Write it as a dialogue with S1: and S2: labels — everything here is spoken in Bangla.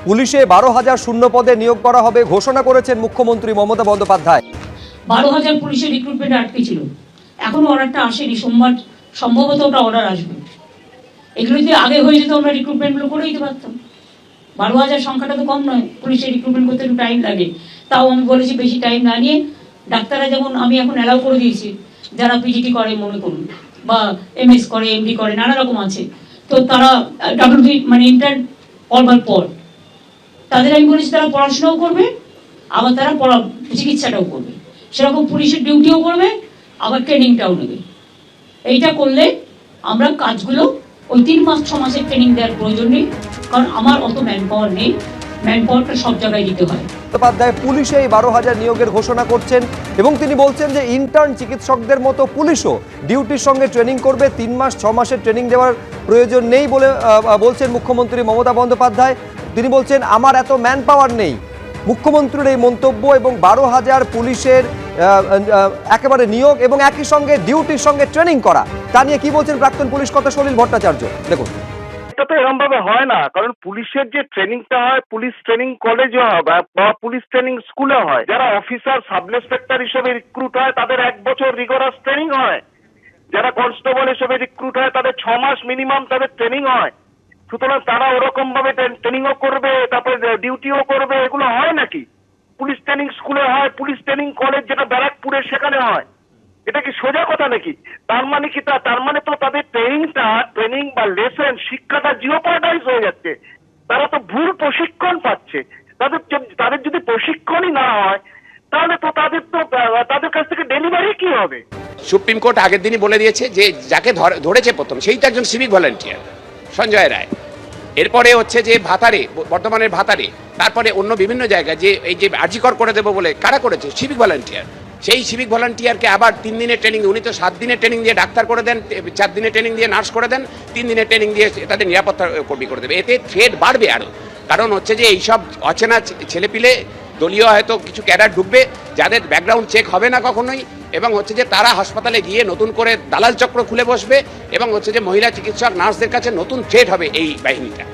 S1: পুলিশে 12,000 শূন্য পদে নিয়োগ করা হবে ঘোষণা করেছেন মুখ্যমন্ত্রী মমতা বন্দ্যোপাধ্যায়।
S2: 12,000 পুলিশের রিক্রুটমেন্ট আটকে ছিল, এখনো অর্ডারটা আসেনি। সোমবার সম্ভবত ওটা অর্ডার আসবে। এগুলো যদি আগে হয়ে যেত আমরা রিক্রুটমেন্টগুলো করে দিতে পারতাম। 12,000 সংখ্যাটা তো কম নয়, পুলিশের রিক্রুটমেন্ট করতে একটু টাইম লাগে। তাও আমি বলেছি বেশি টাইম না নিয়ে ডাক্তাররা যেমন আমি এখন অ্যালাউ করে দিয়েছি, যারা পিজিটি করে মনে করুন বা এমএস করে, এমডি করে, নানা রকম আছে, তো তারা ডাব্লিউবি মানে ইন্টার্ন করবার পর তাদের আমি বলেছি তারা পড়াশোনাও করবে, আবার তারা চিকিৎসাটাও করবে, সেরকম পুলিশের ডিউটিও করবে, আবার ট্রেনিংটাও নেবে। এইটা করলে আমরা কাজগুলো ওই 3 মাস 6 মাসের ট্রেনিং দেওয়ার প্রয়োজন নেই, কারণ আমার অত ম্যান পাওয়ার নেই। ম্যান পাওয়ারটা সব জায়গায় দিতে হয়।
S1: বন্দ্যোপাধ্যায় পুলিশে 12,000 নিয়োগের ঘোষণা করছেন এবং তিনি বলছেন যে ইন্টার্ন চিকিৎসকদের মতো পুলিশও ডিউটির সঙ্গে ট্রেনিং করবে। 3 মাস 6 মাসের ট্রেনিং দেওয়ার প্রয়োজন নেই বলে বলছেন মুখ্যমন্ত্রী মমতা বন্দ্যোপাধ্যায়। তিনি বলছেন আমার এত ম্যান পাওয়ার নেই। মুখ্যমন্ত্রীর এই মন্তব্য এবং 12,000 পুলিশের একেবারে নিয়োগ এবং একই সঙ্গে ডিউটির সঙ্গে ট্রেনিং করা, তা নিয়ে কি বলছেন প্রাক্তন পুলিশ কর্তা সলিল ভট্টাচার্য। দেখুন,
S3: এটা তো এরকম ভাবে হয় না, কারণ পুলিশের যে ট্রেনিংটা হয় পুলিশ ট্রেনিং কলেজে হয় বা পুলিশ ট্রেনিং স্কুলে হয়। যারা অফিসার সাব ইন্সপেক্টর হিসেবে রিক্রুট হয় তাদের 1 বছর রিগরাস ট্রেনিং হয়। যারা কনস্টেবল হিসেবে রিক্রুট হয় তাদের 6 মাস মিনিমাম তাদের ট্রেনিং হয়। সুতরাং তারা ওরকম ভাবে ট্রেনিংও করবে, তারপরে ডিউটিও করবে, এগুলো হয় নাকি? পুলিশ ট্রেনিং স্কুলে হয়, পুলিশ ট্রেনিং কলেজ যেটা ব্যারাকপুরে সেখানে হয়। এটা কি সোজা কথা নাকি? তার মানে কি তার মানে তো তাদের ট্রেনিং বা লেসন শিক্ষাটা জিওপার্টাইজ হয়ে যাচ্ছে। তারা তো ভুল প্রশিক্ষণ পাচ্ছে। তাদের যদি প্রশিক্ষণই না হয় তাহলে তো তাদের কাছ থেকে ডেলিভারি কি হবে?
S4: সুপ্রিম কোর্ট আগের দিনই বলে দিয়েছে যে যাকে ধরেছে প্রথম সেই তো একজন সিভিক ভলান্টিয়ার সঞ্জয় রায়। এরপরে হচ্ছে যে ভাতারে, বর্তমানের ভাতারে, তারপরে অন্য বিভিন্ন জায়গায় যে এই যে আর্জিকর করে দেবো বলে কারা করেছে, সিভিক ভলান্টিয়ার। সেই সিভিক ভলান্টিয়ারকে আবার 3 দিনের ট্রেনিং, উনি তো 7 দিনের ট্রেনিং দিয়ে ডাক্তার করে দেন, 4 দিনের ট্রেনিং দিয়ে নার্স করে দেন, 3 দিনের ট্রেনিং দিয়ে তাদের নিরাপত্তা কর্মী করে দেবে। এতে থ্রেড বাড়বে আরও। কারণ হচ্ছে যে এইসব অচেনা ছেলেপিলে দলীয় হয়তো কিছু ক্যাডার ঢুকবে যাদের ব্যাকগ্রাউন্ড চেক হবে না কখনোই, এবং হচ্ছে যে তারা হাসপাতালে গিয়ে নতুন করে দালাল চক্র খুলে বসবে, এবং হচ্ছে যে মহিলা চিকিৎসক নার্সদের কাছে নতুন থ্রেট হবে এই বাহিনীটা।